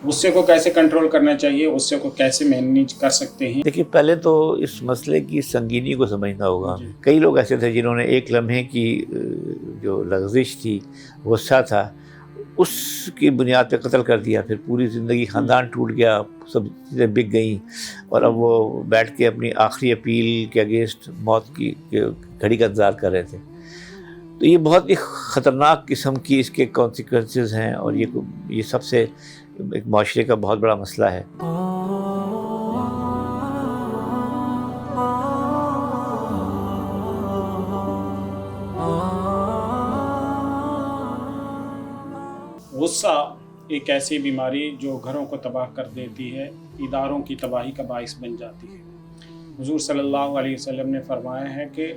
غصے کو کیسے کنٹرول کرنا چاہیے, غصے کو کیسے مینیج کر سکتے ہیں؟ دیکھیے پہلے تو اس مسئلے کی سنگینی کو سمجھنا ہوگا. جی. کئی لوگ ایسے تھے جنہوں نے ایک لمحے کی جو لغزش تھی, غصہ تھا, اس کی بنیاد پہ قتل کر دیا. پھر پوری زندگی خاندان ٹوٹ گیا, سب چیزیں بک گئیں, اور اب وہ بیٹھ کے اپنی آخری اپیل کے اگینسٹ موت کی گھڑی کا انتظار کر رہے تھے. تو یہ بہت ہی خطرناک قسم کی اس کے کانسیکوینسز ہیں, اور یہ سب سے ایک معاشرے کا بہت بڑا مسئلہ ہے. غصہ ایک ایسی بیماری جو گھروں کو تباہ کر دیتی ہے, اداروں کی تباہی کا باعث بن جاتی ہے. حضور صلی اللہ علیہ وسلم نے فرمایا ہے کہ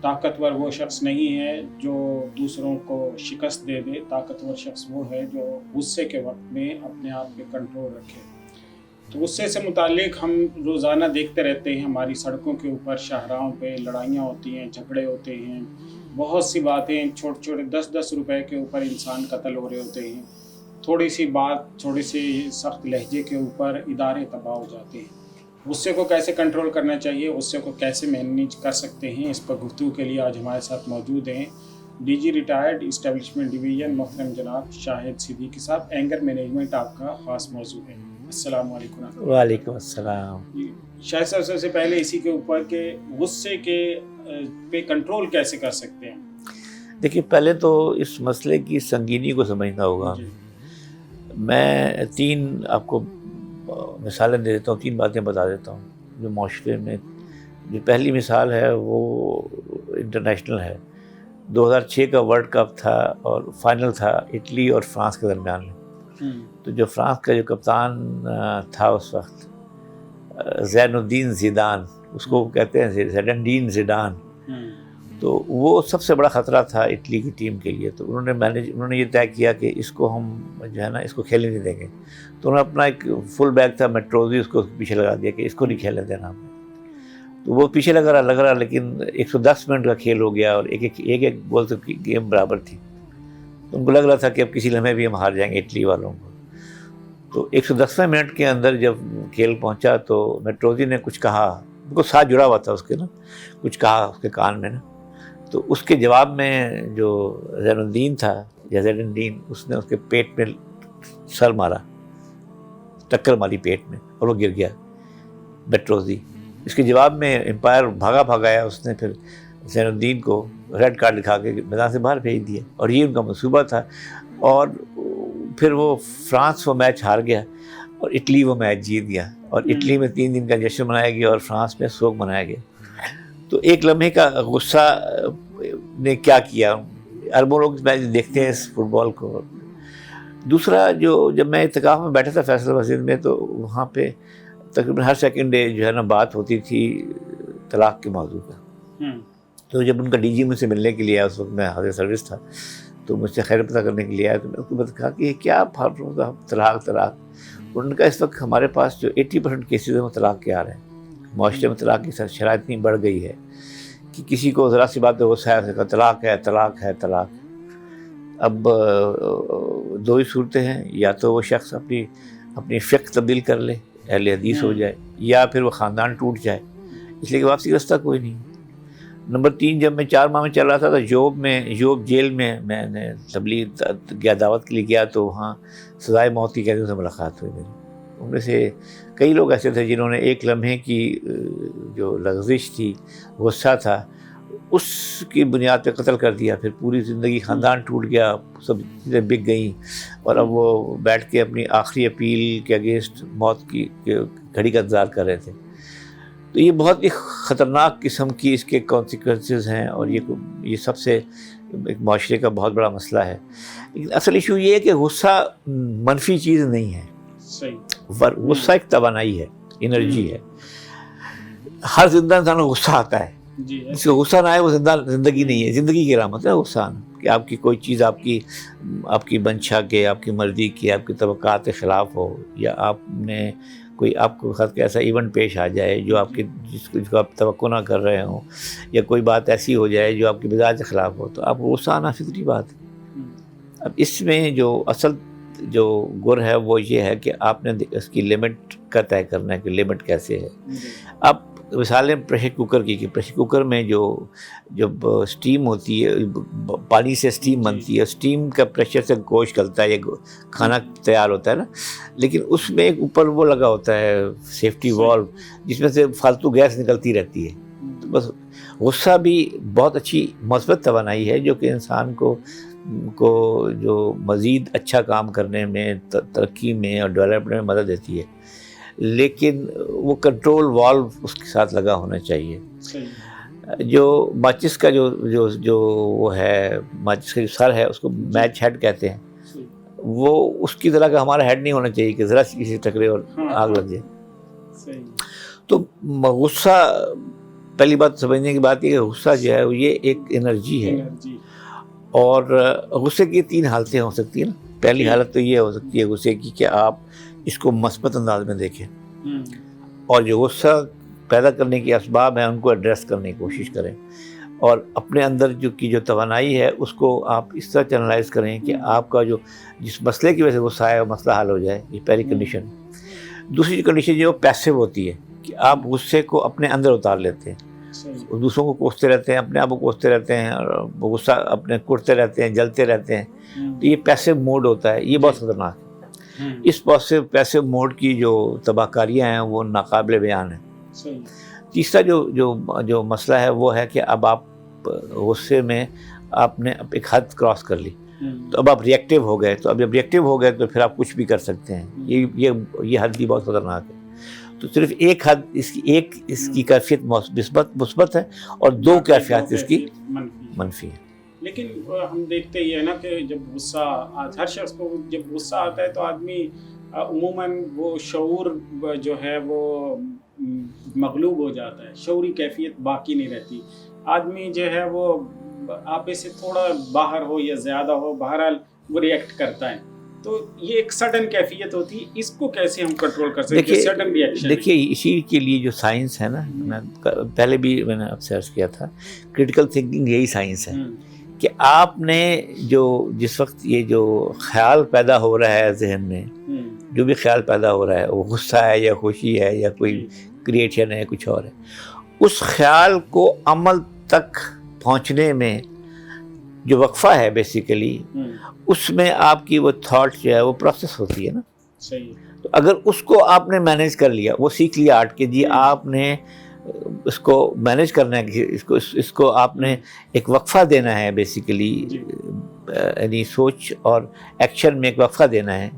طاقتور وہ شخص نہیں ہے جو دوسروں کو شکست دے دے, طاقتور شخص وہ ہے جو غصے کے وقت میں اپنے آپ پہ کنٹرول رکھے. تو غصے سے متعلق ہم روزانہ دیکھتے رہتے ہیں, ہماری سڑکوں کے اوپر, شاہراہوں پہ لڑائیاں ہوتی ہیں, جھگڑے ہوتے ہیں, بہت سی باتیں, چھوٹے چھوٹے 10-10 روپے کے اوپر انسان قتل ہو رہے ہوتے ہیں. تھوڑی سی بات, تھوڑی سی سخت لہجے کے اوپر ادارے تباہ ہو جاتے ہیں. غصے کو کیسے کنٹرول کرنا چاہیے, غصے کو کیسے مینیج کر سکتے ہیں, اس پر گفتگو کے لیے آج ہمارے ساتھ موجود ہیں D G retired establishment division محترم جناب شاہد صدیقی صاحب. اینگر مینجمنٹ آپ کا خاص موضوع ہے. السلام علیکم. وعلیکم السلام. شاہد صاحب, سب سے پہلے اسی کے اوپر کہ غصے کے پہ کنٹرول کیسے کر سکتے ہیں؟ دیکھیے پہلے تو اس مسئلے کی سنگینی کو سمجھنا ہوگا. میں 3 آپ کو مثالیں دے دیتا ہوں, 3 باتیں بتا دیتا ہوں جو معاشرے میں. جو پہلی مثال ہے وہ انٹرنیشنل ہے. 2006 کا ورلڈ کپ تھا اور فائنل تھا اٹلی اور فرانس کے درمیان میں. تو جو فرانس کا جو کپتان تھا اس وقت, زین الدین زیدان, اس کو کہتے ہیں زین الدین زیدان, تو وہ سب سے بڑا خطرہ تھا اٹلی کی ٹیم کے لیے. تو انہوں نے یہ طے کیا کہ اس کو ہم جو ہے نا اس کو کھیلنے نہیں دیں گے. تو انہوں نے اپنا ایک فل بیک تھا میٹروزی, اس کو پیچھے لگا دیا کہ اس کو نہیں کھیلنے دینا ہم. تو وہ پیچھے لگ رہا لیکن 110 منٹ کا کھیل ہو گیا اور ایک گول سے گیم برابر تھی. تو ان کو لگ رہا تھا کہ اب کسی لمحے بھی ہم ہار جائیں گے اٹلی والوں کو. تو 110ویں منٹ کے اندر جب کھیل پہنچا تو میٹروزی نے کچھ کہا, ان کو ساتھ جڑا ہوا تھا اس کے نا, کچھ کہا اس کے کان میں نا. تو اس کے جواب میں جو زین الدین تھا, یا زین الدین, اس نے اس کے پیٹ میں سر مارا, ٹکر ماری پیٹ میں, اور وہ گر گیا میٹروزی. اس کے جواب میں امپائر بھاگا آیا, اس نے پھر زین الدین کو ریڈ کارڈ دکھا کے میدان سے باہر بھیج دیا. اور یہ ان کا منصوبہ تھا. اور پھر وہ فرانس وہ میچ ہار گیا اور اٹلی وہ میچ جیت گیا. اور اٹلی میں 3 دن کا جشن منایا گیا اور فرانس میں سوگ منایا گیا. تو ایک لمحے کا غصہ نے کیا کیا, اربوں لوگ میچ دیکھتے ہیں اس فٹ بال کو. دوسرا, جب میں اعتکاف میں بیٹھا تھا فیصل مسجد میں, تو وہاں پہ تقریباً ہر سیکنڈ ڈے جو ہے نا بات ہوتی تھی طلاق کے موضوع پہ. تو جب ان کا ڈی جی مجھ سے ملنے کے لیے آیا, اس وقت میں حاضر سروس تھا, تو مجھ سے خیر پتہ کرنے کے لیے آیا. تو میں اس کو کہا کہ یہ کیا طلاق. ان کا اس وقت ہمارے پاس جو 80% کیسز ہیں وہ طلاق کے آ رہے ہیں. معاشرے میں طلاق کی شرائط اتنی بڑھ گئی ہے کہ کسی کو ذرا سی بات غصہ ہے, طلاق. اب 2 ہی صورتیں ہیں, یا تو وہ شخص اپنی فقہ تبدیل کر لے, اہل حدیث ہو جائے, یا پھر وہ خاندان ٹوٹ جائے, اس لیے کہ واپسی کا راستہ کوئی نہیں. نمبر 3, جب میں 4 ماہ میں چل رہا تھا تو یوب جیل میں نے تبلیغ گیا, دعوت کے لیے گیا. تو وہاں سزائے موت کی قیدیوں سے ملاقات ہوئی میری. ان میں سے کئی لوگ ایسے تھے جنہوں نے ایک لمحے کی جو لغزش تھی, غصہ تھا, اس کی بنیاد پہ قتل کر دیا. پھر پوری زندگی خاندان ٹوٹ گیا, سب چیزیں بک گئیں, اور اب وہ بیٹھ کے اپنی آخری اپیل کے اگینسٹ موت کی گھڑی کا انتظار کر رہے تھے. تو یہ بہت ہی خطرناک قسم کی اس کے کانسیکوینسز ہیں, اور یہ سب سے ایک معاشرے کا بہت بڑا مسئلہ ہے. لیکن اصل ایشو یہ ہے کہ غصہ منفی چیز نہیں ہے. غصہ ایک توانائی ہے, انرجی ہے. ہر زندہ انسان کو غصہ آتا ہے. جس کو غصہ نہ آئے وہ زندگی نہیں ہے. زندگی کی علامت ہے غصہ آنا, کہ آپ کی کوئی چیز آپ کی منشا کے, آپ کی مرضی کی, آپ کی توقعات کے خلاف ہو, یا آپ کو خط کا ایسا ایونٹ پیش آ جائے جو جس کو آپ توقع نہ کر رہے ہوں, یا کوئی بات ایسی ہو جائے جو آپ کی مزاج کے خلاف ہو, تو آپ غصہ آنا فطری بات ہے. اب اس میں جو اصل جو گر ہے وہ یہ ہے کہ آپ نے اس کی لمٹ کا طے کرنا ہے کہ لمٹ کیسے ہے. اب مثالیں پریشر کوکر کی، کہ پریشر کوکر میں جو جب اسٹیم ہوتی ہے، پانی سے اسٹیم بنتی ہے، اسٹیم کا پریشر سے گوشت گلتا ہے، یہ کھانا تیار ہوتا ہے نا، لیکن اس میں ایک اوپر وہ لگا ہوتا ہے سیفٹی والو، جس میں سے فالتو گیس نکلتی رہتی ہے. تو بس غصہ بھی بہت اچھی مثبت توانائی ہے جو کہ انسان کو جو مزید اچھا کام کرنے میں، ترقی میں اور ڈیولپمنٹ میں مدد دیتی ہے، لیکن وہ کنٹرول والو اس کے ساتھ لگا ہونا چاہیے. جو ماچس کا جو وہ ہے، ماچس کا جو سر ہے اس کو میچ ہیڈ کہتے ہیں، وہ اس کی طرح کا ہمارا ہیڈ نہیں ہونا چاہیے کہ ذرا سی کسی ٹکرے اور آگ لگ جائے. تو غصہ، پہلی بات سمجھنے کی بات یہ کہ غصہ جو ہے یہ ایک انرجی ہے، اور غصے کی 3 حالتیں ہو سکتی ہیں نا. پہلی حالت تو یہ ہو سکتی ہے غصے کی کہ آپ اس کو مثبت انداز میں دیکھیں، اور جو غصہ پیدا کرنے کے اسباب ہیں ان کو ایڈریس کرنے کی کوشش کریں، اور اپنے اندر جو توانائی ہے اس کو آپ اس طرح چینلائز کریں کہ آپ کا جس مسئلے کی وجہ سے غصہ ہے وہ مسئلہ حل ہو جائے. یہ پہلی کنڈیشن. دوسری کنڈیشن جو پیسو ہوتی ہے کہ آپ غصے کو اپنے اندر اتار لیتے ہیں، دوسروں کو کوستے رہتے ہیں، اپنے آپ کو کوستے رہتے ہیں، اور غصہ اپنے کٹتے رہتے ہیں، جلتے رہتے ہیں. تو یہ پیسو موڈ ہوتا ہے، یہ بہت خطرناک ہے. اس پیسو موڈ کی جو تباہ کاریاں ہیں وہ ناقابل بیان ہیں. تیسرا جو مسئلہ ہے وہ ہے کہ اب آپ غصے میں آپ نے ایک حد کراس کر لی، تو اب آپ ریئیکٹیو ہو گئے. تو اب جب ریئیکٹیو ہو گئے تو پھر آپ کچھ بھی کر سکتے ہیں. یہ حد بھی بہت خطرناک ہے. تو صرف ایک حد اس کی کیفیت مثبت ہے، اور 2 کیفیت اس کی منفی ہے. لیکن ہم دیکھتے ہی ہے نا کہ جب غصہ ہر شخص کو جب غصہ آتا ہے تو آدمی عموماً وہ شعور جو ہے وہ مغلوب ہو جاتا ہے، شعوری کیفیت باقی نہیں رہتی. آدمی جو ہے وہ آپ سے تھوڑا باہر ہو یا زیادہ ہو، بہرحال وہ ریئیکٹ کرتا ہے. تو یہ ایک سڈن کیفیت ہوتی ہے، اس کو کیسے ہم کنٹرول کر سکتے ہیں؟ سڈن ری ایکشن. دیکھیے اسی کے لیے جو سائنس ہے نا، پہلے بھی میں نے آپ سے عرض کیا تھا، کریٹیکل تھنکنگ یہی سائنس ہے کہ آپ نے جس وقت یہ جو خیال پیدا ہو رہا ہے ذہن میں، جو بھی خیال پیدا ہو رہا ہے، وہ غصہ ہے یا خوشی ہے یا کوئی کریشن ہے، کچھ اور ہے، اس خیال کو عمل تک پہنچنے میں جو وقفہ ہے بیسیکلی، اس میں آپ کی وہ تھاٹ جو ہے وہ پروسیس ہوتی ہے نا. تو اگر اس کو آپ نے مینیج کر لیا، وہ سیکھ لیا آرٹ کہ جی آپ نے اس کو مینیج کرنا ہے، اس کو آپ نے ایک وقفہ دینا ہے بیسیکلی، یعنی سوچ اور ایکشن میں ایک وقفہ دینا ہے.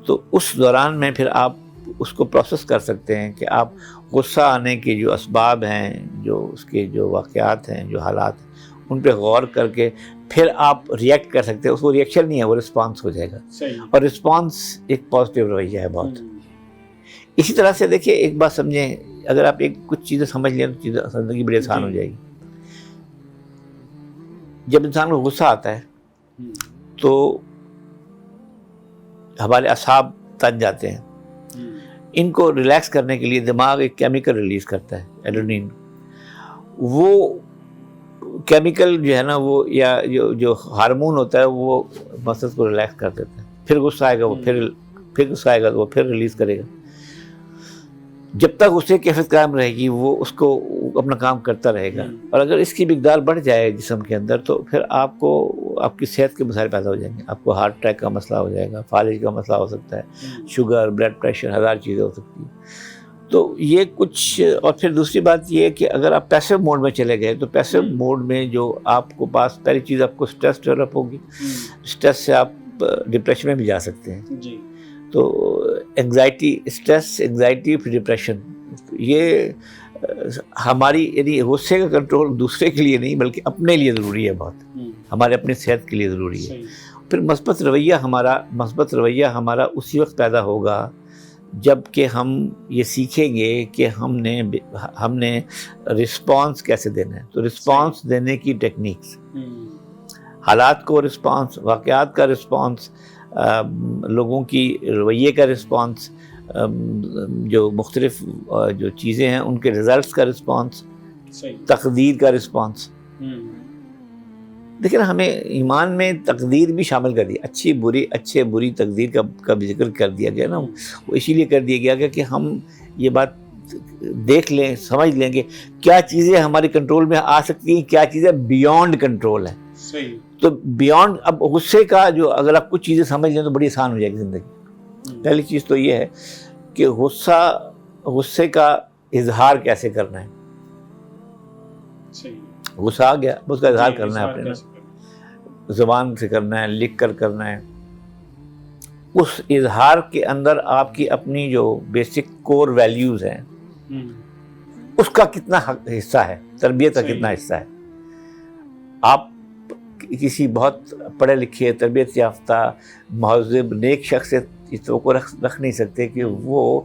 تو اس دوران میں پھر آپ اس کو پروسیس کر سکتے ہیں کہ آپ غصہ آنے کے جو اسباب ہیں، جو اس کے جو واقعات ہیں، جو حالات ہیں، ان پہ غور کر کے پھر آپ ریئیکٹ کر سکتے ہیں. اس کو ریئیکشن نہیں ہے، وہ رسپانس ہو جائے گا. اور رسپانس ایک پازیٹیو رویہ ہے بہت. اسی طرح سے دیکھیے ایک بات سمجھیں، اگر آپ کچھ چیزیں سمجھ لیں تو زندگی بڑی آسان ہو جائے گی. جب انسان کو غصہ آتا ہے تو ہمارے اعصاب تن جاتے ہیں. ان کو ریلیکس کرنے کے لیے دماغ ایک کیمیکل ریلیز کرتا ہے، ایڈرینلین. وہ کیمیکل جو ہے نا، وہ یا جو ہارمون ہوتا ہے وہ مصل کو ریلیکس کر دیتا ہے. پھر غصہ آئے گا، وہ پھر غصہ آئے گا تو وہ پھر ریلیز کرے گا. جب تک اسے کیفیت قائم رہے گی وہ اس کو اپنا کام کرتا رہے گا. اور اگر اس کی مقدار بڑھ جائے جسم کے اندر تو پھر آپ کو آپ کی صحت کے مسائل پیدا ہو جائیں گے. آپ کو ہارٹ اٹیک کا مسئلہ ہو جائے گا، فالج کا مسئلہ ہو سکتا ہے، شوگر، بلڈ پریشر، 1000 چیزیں ہو سکتی ہیں. تو یہ کچھ. اور پھر دوسری بات یہ ہے کہ اگر آپ پیسو موڈ میں چلے گئے تو پیسو موڈ میں جو آپ کو پاس پہلی چیز آپ کو سٹریس ڈیولپ ہوگی. سٹریس سے آپ ڈپریشن میں بھی جا سکتے ہیں. تو انگزائٹی، اسٹریس، انگزائٹی، پھر ڈپریشن، یہ ہماری یعنی غصے کا کنٹرول دوسرے کے لیے نہیں بلکہ اپنے لیے ضروری ہے، بہت ہمارے اپنی صحت کے لیے ضروری ہے. پھر مثبت رویہ ہمارا اسی وقت پیدا ہوگا جب کہ ہم یہ سیکھیں گے کہ ہم نے رسپانس کیسے دینا ہے. تو رسپانس دینے کی ٹیکنیکس، حالات کو رسپانس، واقعات کا رسپانس، لوگوں کی رویے کا رسپانس، جو مختلف جو چیزیں ہیں ان کے رزلٹس کا رسپانس، تقدیر کا رسپانس. دیکھیں نا، ہمیں ایمان میں تقدیر بھی شامل کر دیا، اچھی بری، اچھے بری تقدیر کا بھی ذکر کر دیا گیا نا. وہ اسی لیے کر دیا گیا کہ ہم یہ بات دیکھ لیں، سمجھ لیں کہ کیا چیزیں ہمارے کنٹرول میں آ سکتی ہیں، کیا چیزیں بیونڈ کنٹرول ہے. صحیح. تو بیونڈ، اب غصے کا جو اگر آپ کچھ چیزیں سمجھ لیں تو بڑی آسان ہو جائے گی زندگی. پہلی چیز تو یہ ہے کہ غصے کا اظہار کیسے کرنا ہے. غصہ آ گیا، اس کا اظہار کرنا ہے، اپنے زبان سے کرنا ہے، لکھ کر کرنا ہے. اس اظہار کے اندر آپ کی اپنی جو بیسک کور ویلیوز ہیں اس کا کتنا حصہ ہے، تربیت کا کتنا حصہ ہے. آپ کسی بہت پڑھے لکھے، تربیت یافتہ، مہذب، نیک شخص سے اس توقع رکھ نہیں سکتے کہ وہ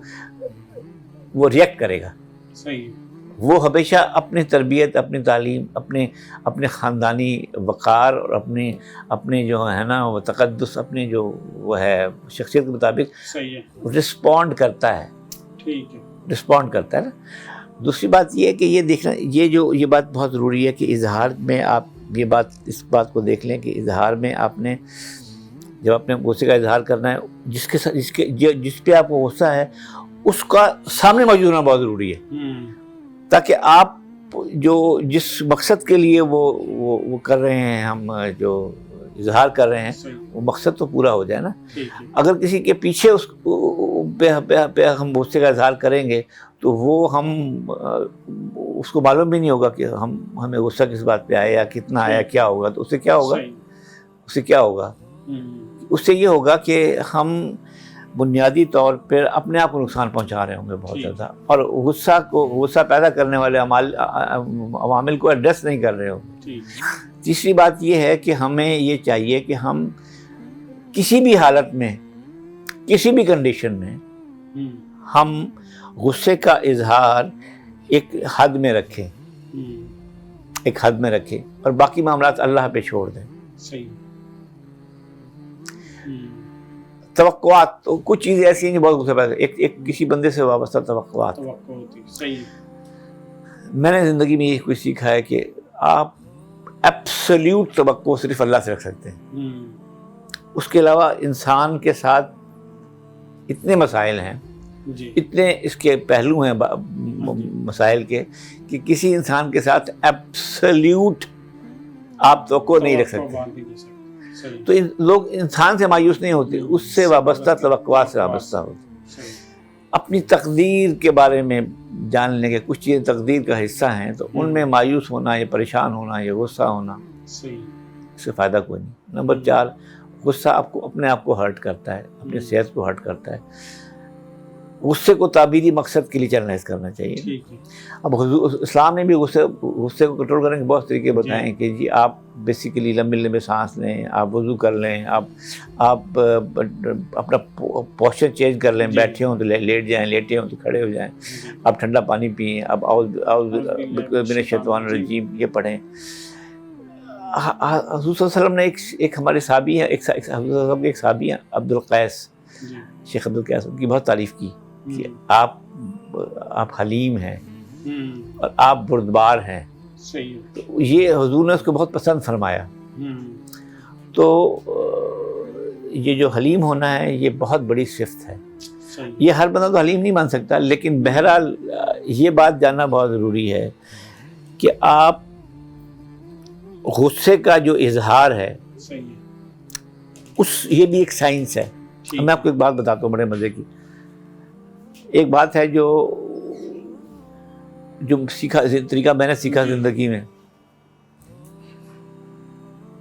ریئیکٹ کرے گا. صحیح. وہ ہمیشہ اپنی تربیت، اپنی تعلیم، اپنے خاندانی وقار اور اپنے جو ہے نا وہ تقدس، اپنے جو وہ ہے شخصیت کے مطابق رسپونڈ کرتا ہے. ٹھیک ہے. رسپونڈ کرتا ہے نا. دوسری بات یہ ہے کہ یہ دیکھنا، یہ بات بہت ضروری ہے کہ اظہار میں آپ اس بات کو دیکھ لیں کہ اظہار میں آپ نے جب اپنے غصے کا اظہار کرنا ہے، جس پہ آپ کو غصہ ہے اس کا سامنے موجود ہونا بہت ضروری ہے، تاکہ آپ جس مقصد کے لیے وہ کر رہے ہیں، ہم جو اظہار کر رہے ہیں، وہ مقصد تو پورا ہو جائے نا. اگر کسی کے پیچھے اس پہ ہم غصے کا اظہار کریں گے تو اس کو معلوم بھی نہیں ہوگا کہ ہمیں غصہ کس بات پہ آیا یا کتنا آیا، کیا ہوگا. تو اس سے کیا ہوگا؟ اس سے یہ ہوگا کہ ہم بنیادی طور پر اپنے آپ کو نقصان پہنچا رہے ہوں گے بہت زیادہ، اور غصہ پیدا کرنے والے عوامل کو ایڈریس نہیں کر رہے ہوں گے. تیسری بات یہ ہے کہ ہمیں یہ چاہیے کہ ہم کسی بھی حالت میں، کسی بھی کنڈیشن میں، ہم غصے کا اظہار ایک حد میں رکھیں، اور باقی معاملات اللہ پہ چھوڑ دیں. صحیح. توقعات، تو کچھ چیزیں ایسی ہیں جو بہت غصہ پیدا، ایک کسی بندے سے وابستہ توقعات. صحیح. میں نے زندگی میں یہ کچھ سیکھا ہے کہ آپ ایبسلیوٹ توقع صرف اللہ سے رکھ سکتے ہیں. اس کے علاوہ انسان کے ساتھ اتنے مسائل ہیں، اتنے اس کے پہلو ہیں مسائل کے، کہ کسی انسان کے ساتھ ایبسلیوٹ آپ توقع نہیں رکھ سکتے. تو لوگ انسان سے مایوس نہیں ہوتے، اس سے وابستہ توقعات سے وابستہ ہوتے. اپنی تقدیر کے بارے میں جان لیں کہ کچھ چیزیں تقدیر کا حصہ ہیں، تو ان میں مایوس ہونا، یا پریشان ہونا، یا غصہ ہونا، اس سے فائدہ کوئی نہیں. نمبر 4، غصہ اپنے آپ کو ہرٹ کرتا ہے، اپنی صحت کو ہرٹ کرتا ہے. غصے کو تعبیری مقصد کے لیے چینلائز کرنا چاہیے. اب اسلام نے بھی غصے کو کنٹرول کرنے کے بہت طریقے بتائے ہیں کہ جی آپ بیسیکلی لمبے سانس لیں، آپ وضو کر لیں، آپ اپنا پوسچر چینج کر لیں، بیٹھے ہوں تو لیٹ جائیں، لیٹے ہوں تو کھڑے ہو جائیں، آپ ٹھنڈا پانی پئیں، آپ اعوذ من الشیطان الرجیم یہ پڑھیں. حضور صلی اللہ علیہ وسلم نے ایک ہمارے صحابی ہیں، ایک صحابی ہیں عبد القیس، شیخ عبد القیس، ان کی بہت تعریف کی کہ آپ حلیم ہیں اور آپ بردبار ہیں. تو یہ حضور نے اس کو بہت پسند فرمایا. تو یہ جو حلیم ہونا ہے یہ بہت بڑی صفت ہے. یہ ہر بندہ تو حلیم نہیں بن سکتا، لیکن بہرحال یہ بات جاننا بہت ضروری ہے کہ آپ غصے کا جو اظہار ہے یہ بھی ایک سائنس ہے. میں آپ کو ایک بات بتاتا ہوں بڑے مزے کی. ایک بات ہے جو طریقہ میں نے سیکھا زندگی میں.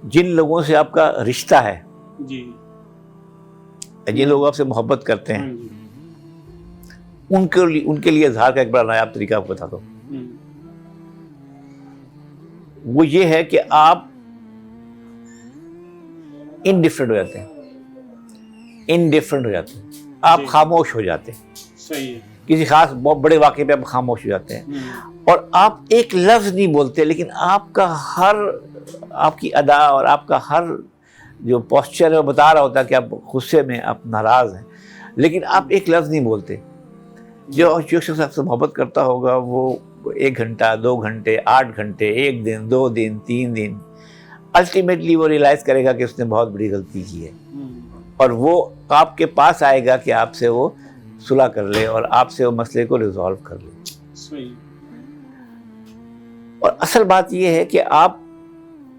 جن لوگوں سے آپ کا رشتہ ہے، جن لوگ آپ سے محبت کرتے ہیں، ان کے لیے اظہار کا ایک بڑا نایاب طریقہ آپ کو بتاتا ہوں. وہ یہ ہے کہ آپ انڈیفرنٹ ہو جاتے ہیں، آپ خاموش ہو جاتے ہیں. کسی خاص بہت بڑے واقعے پہ آپ خاموش ہو جاتے ہیں، اور آپ ایک لفظ نہیں بولتے، لیکن آپ کی ادا اور آپ کا ہر جو پوسچر ہے وہ بتا رہا ہوتا ہے کہ آپ غصے میں، آپ ناراض ہیں، لیکن آپ ایک لفظ نہیں بولتے. جو شخص آپ سے محبت کرتا ہوگا وہ 1 گھنٹہ، 2 گھنٹے، 8 گھنٹے، 1 دن، 2 دن، 3 دن الٹیمیٹلی وہ ریئلائز کرے گا کہ اس نے بہت بڑی غلطی کی ہے، اور وہ آپ کے پاس آئے گا کہ آپ سے وہ صلح کر لے اور آپ سے وہ مسئلے کو ریزالو کر لے. صحیح. اور اصل بات یہ ہے کہ آپ،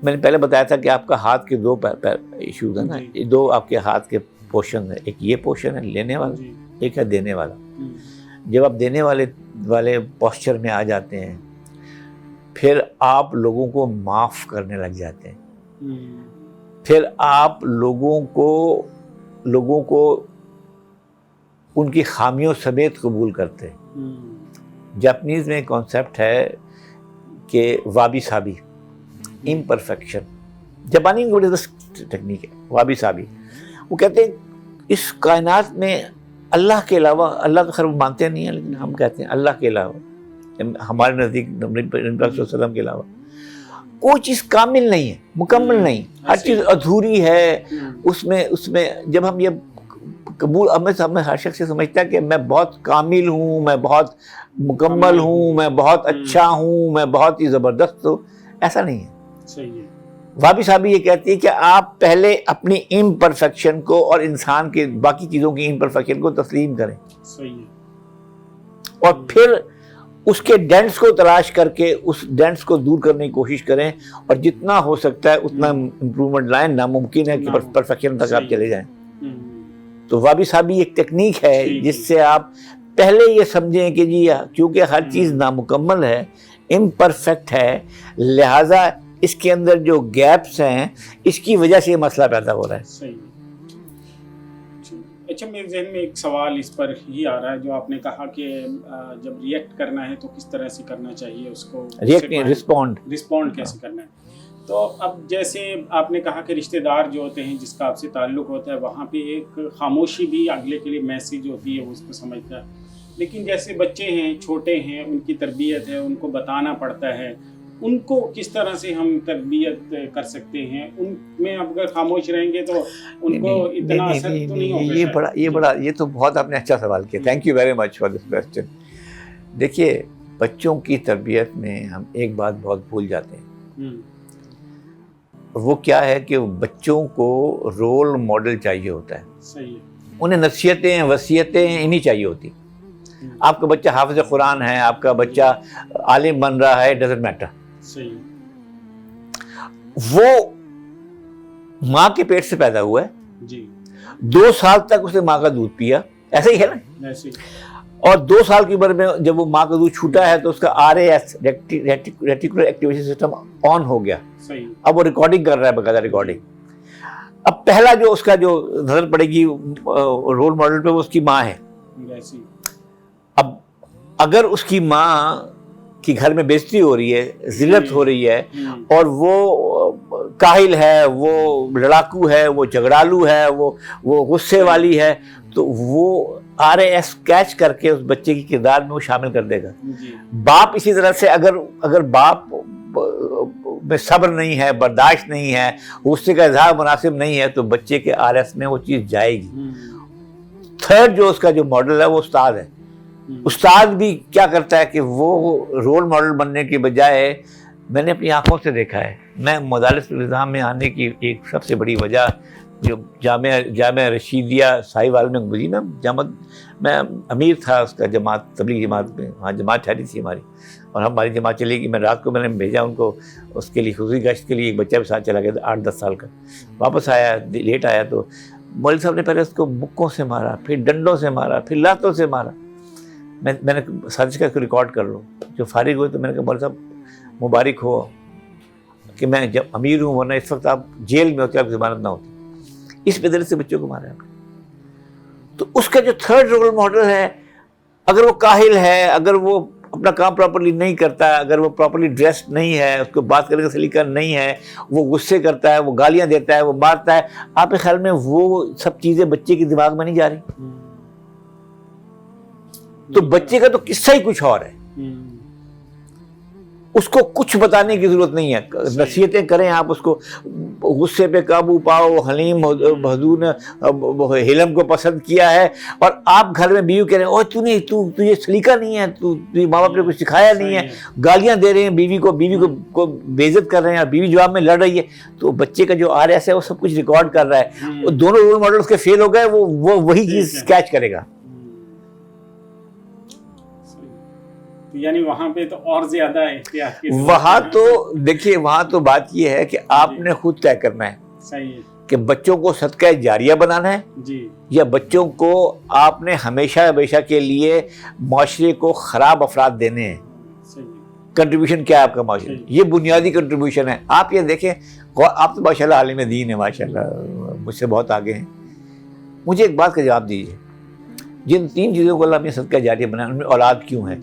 میں نے پہلے بتایا تھا کہ آپ کا ہاتھ کے دو ایشوز ہیں نا، دو آپ کے ہاتھ کے پورشن ہیں، ایک یہ پورشن ہے لینے والا، ایک ہے دینے والا. جب آپ دینے والے پوسچر میں آ جاتے ہیں، پھر آپ لوگوں کو معاف کرنے لگ جاتے ہیں، پھر آپ لوگوں کو ان کی خامیوں سمیت قبول کرتے ہیں. جاپنیز میں ایک کانسیپٹ ہے کہ وابی سابی، امپرفیکشن. جاپانی ٹیکنیک ہے وابی سابی. وہ کہتے ہیں اس کائنات میں اللہ کے علاوہ، اللہ تو خیر وہ مانتے نہیں ہیں لیکن ہم کہتے ہیں اللہ کے علاوہ، ہمارے نزدیک نبی صلی اللہ علیہ وسلم کے علاوہ کوئی چیز کامل نہیں ہے، مکمل نہیں، ہر چیز ادھوری ہے. اس میں جب ہم یہ قبول، ہمیں ہر شخص سے سمجھتا ہے کہ میں بہت کامل ہوں، میں بہت مکمل ہوں، میں بہت اچھا ہوں، میں بہت ہی زبردست ہوں. ایسا نہیں ہے. صحیح ہے. وابی صاحب یہ کہتی ہے کہ آپ پہلے اپنی امپرفیکشن کو اور انسان کے باقی چیزوں کی امپرفیکشن کو تسلیم کریں. صحیح ہے. اور پھر اس کے ڈینٹس کو تلاش کر کے اس ڈینٹس کو دور کرنے کی کوشش کریں، اور جتنا ہو سکتا ہے اتنا امپرومنٹ لائیں. ناممکن ہے کہ پرفیکشن تک آپ چلے جائیں. تو وابی صابی ایک ٹیکنیک ہے جس سے آپ پہلے یہ سمجھیں کہ جی کیونکہ ہر چیز نامکمل ہے، امپرفیکٹ ہے، لہٰذا اس کے اندر جو گیپس ہیں اس کی وجہ سے یہ مسئلہ پیدا ہو رہا ہے. صحیح. اچھا، میرے ذہن میں ایک سوال اس پر ہی آ رہا ہے، جو آپ نے کہا کہ جب ریئیکٹ کرنا ہے تو کس طرح سے کرنا چاہیے، اس کو رسپونڈ کیسے کرنا ہے. تو اب جیسے آپ نے کہا کہ رشتہ دار جو ہوتے ہیں جس کا آپ سے تعلق ہوتا ہے، وہاں پہ ایک خاموشی بھی اگلے کے لیے میسیج ہوتی ہے، وہ اس کو سمجھتا ہے. لیکن جیسے بچے ہیں، چھوٹے ہیں، ان کی تربیت ہے، ان کو بتانا پڑتا ہے، ان کو کس طرح سے ہم تربیت کر سکتے ہیں؟ ان میں اگر خاموش رہیں گے تو ان کو اتنا اثر تو نہیں ہوگا. یہ تو بہت آپ نے اچھا سوال کیا. Thank you very much for this question. دیکھیے، بچوں کی تربیت میں ہم ایک بات بہت بھول جاتے ہیں. وہ کیا ہے کہ بچوں کو رول ماڈل چاہیے ہوتا ہے. صحیح ہے. انہیں نصیحتیں، وصیتیں انہیں چاہیے ہوتی. آپ کا بچہ حافظ قرآن ہے، آپ کا بچہ عالم بن رہا ہے، ڈزنٹ میٹر. صحیح. وہ ماں کے پیٹ سے پیدا ہوا ہے جی، 2 سال تک اس نے ماں کا دودھ پیا، ایسا ہی ہے نا. اور 2 سال کی عمر میں جب وہ ماں کا دودھ چھوٹا ہے تو اس کا RAS reticular activation system on ہو گیا. صحیح. اب وہ ریکارڈنگ کر رہا ہے، باقاعدہ ریکارڈنگ. اب پہلا جو اس کا جو نظر پڑے گی رول ماڈل پہ، وہ اس کی ماں ہے. اب اگر اس کی ماں کی گھر میں بےزتی ہو رہی ہے، ذلت ہو رہی ہے، اور وہ کاہل ہے، وہ لڑاکو ہے، وہ جھگڑالو ہے، وہ غصے والی ہے، تو وہ RAS کیچ کر کے اس بچے کی کردار میں وہ شامل کر دے گا. باپ اسی طرح سے اگر باپ میں صبر نہیں ہے، برداشت نہیں ہے، غصے کا اظہار مناسب نہیں ہے، تو بچے کے RAS میں وہ چیز جائے گی. تھرڈ جو اس کا جو ماڈل ہے وہ استاد ہے. استاد بھی کیا کرتا ہے کہ وہ رول ماڈل بننے کے بجائے، میں نے اپنی آنکھوں سے دیکھا ہے، میں مدارس النظام میں آنے کی ایک سب سے بڑی وجہ جو جامعہ رشیدیہ ساہیوال میں گزری، میں امیر تھا اس کا جماعت، تبلیغ جماعت میں. وہاں جماعت ٹھہری تھی ہماری، اور ہماری جماعت چلے گی. میں رات کو میں نے بھیجا ان کو اس کے لیے خصوصی گشت کے لیے. ایک بچہ بھی ساتھ چلا گیا 8-10 سال کا. واپس آیا لیٹ آیا تو مولوی صاحب نے پہلے اس کو مکوں سے مارا، پھر ڈنڈوں سے مارا، پھر لاتوں سے مارا. میں نے سازش کا ریکارڈ کر لو. جو فارغ ہوئے تو میں نے کہا مولوی صاحب مبارک ہو کہ میں جب امیر ہوں، ورنہ اس وقت آپ جیل میں ہوتے، آپ کی ضمانت نہ ہوتی. اس بدلے سے بچوں کو مارا. تو اس کا جو تھرڈ رول ماڈل ہے، اگر وہ کاہل ہے، اگر وہ اپنا کام پراپرلی نہیں کرتا ہے، اگر وہ پراپرلی ڈریسڈ نہیں ہے، اس کو بات کرنے کا سلیقہ نہیں ہے، وہ غصے کرتا ہے، وہ گالیاں دیتا ہے، وہ مارتا ہے، آپ کے خیال میں وہ سب چیزیں بچے کے دماغ میں نہیں جا رہی؟ تو بچے کا تو قصہ ہی کچھ اور ہے. اس کو کچھ بتانے کی ضرورت نہیں ہے. نصیحتیں کریں آپ اس کو, غصے پہ قابو پاؤ, حلیم حضور نے حلم کو پسند کیا ہے, اور آپ گھر میں بیوی کہہ رہے ہیں اوہ تو یہ سلیقہ نہیں ہے, ماں باپ نے کچھ سکھایا نہیں ہے, گالیاں دے رہے ہیں بیوی کو بے عزت کر رہے ہیں, اور بیوی جواب میں لڑ رہی ہے, تو بچے کا جو RS ہے وہ سب کچھ ریکارڈ کر رہا ہے. دونوں رول ماڈل اس کے فیل ہو گئے, وہ وہی چیز کیچ کرے گا. یعنی وہاں پہ تو اور زیادہ احتیاط کی وہاں تو دیکھیے, وہاں تو بات یہ ہے کہ آپ نے خود طے کرنا ہے. صحیح ہے کہ بچوں کو صدقہ جاریہ بنانا ہے جی, یا بچوں کو آپ نے ہمیشہ ہمیشہ کے لیے معاشرے کو خراب افراد دینے ہیں. کنٹریبیوشن کیا ہے آپ کا معاشرے, یہ بنیادی کنٹریبیوشن ہے. آپ یہ دیکھیں, آپ تو ماشاءاللہ عالم دین ہیں, ماشاءاللہ مجھ سے بہت آگے ہیں. مجھے ایک بات کا جواب دیجیے, جن 3 چیزوں کو اللہ نے صدقہ جاریہ بنایا ان میں اولاد کیوں ہے؟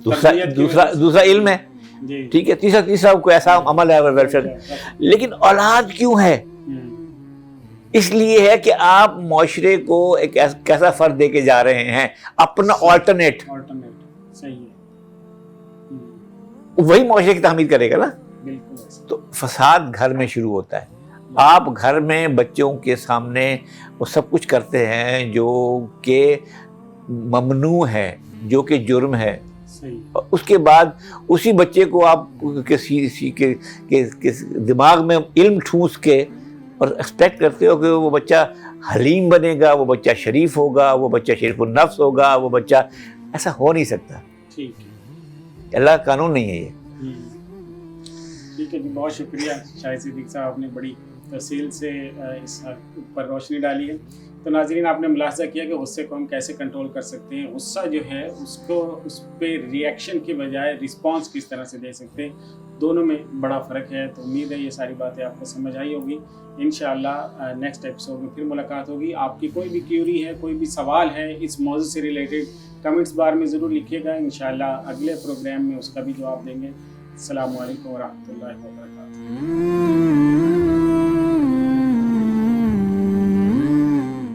دوسرا علم ہے, ٹھیک ہے, تیسرا کوئی ایسا عمل ہے ویلفیئر, لیکن اولاد کیوں ہے؟ اس لیے ہے کہ آپ معاشرے کو ایک کیسا فرد دے کے جا رہے ہیں, اپنا آلٹرنیٹ. صحیح ہے, وہی معاشرے کی تعمیر کرے گا نا. تو فساد گھر میں شروع ہوتا ہے. آپ گھر میں بچوں کے سامنے وہ سب کچھ کرتے ہیں جو کہ ممنوع ہے, جو کہ جرم ہے. اس کے بعد اسی بچے کو آپ کے دماغ میں علم ٹھونس کے اور ایکسپیکٹ کرتے ہو کہ وہ بچہ حلیم بنے گا, وہ بچہ شریف ہوگا, وہ بچہ شریف النفس ہوگا, وہ بچہ, ایسا ہو نہیں سکتا. اللہ کا قانون نہیں ہے یہ. ٹھیک ہے جی, بہت شکریہ شاہد صدیق صاحب, آپ نے بڑی تفصیل سے اس پر روشنی ڈالی ہے. تو ناظرین, آپ نے ملاحظہ کیا کہ غصے کو ہم کیسے کنٹرول کر سکتے ہیں. غصہ جو ہے اس پہ ری ایکشن کی بجائے رسپانس کس طرح سے دے سکتے ہیں, دونوں میں بڑا فرق ہے. تو امید ہے یہ ساری باتیں آپ کو سمجھ آئی ہوگی. انشاءاللہ نیکسٹ ایپیسوڈ میں پھر ملاقات ہوگی. آپ کی کوئی بھی کیوری ہے, کوئی بھی سوال ہے اس موضوع سے ریلیٹڈ, کمنٹس بار میں ضرور لکھیے گا. انشاءاللہ اگلے پروگرام میں اس کا بھی جواب دیں گے. السلام علیکم ورحمۃ اللہ وبرکاتہ.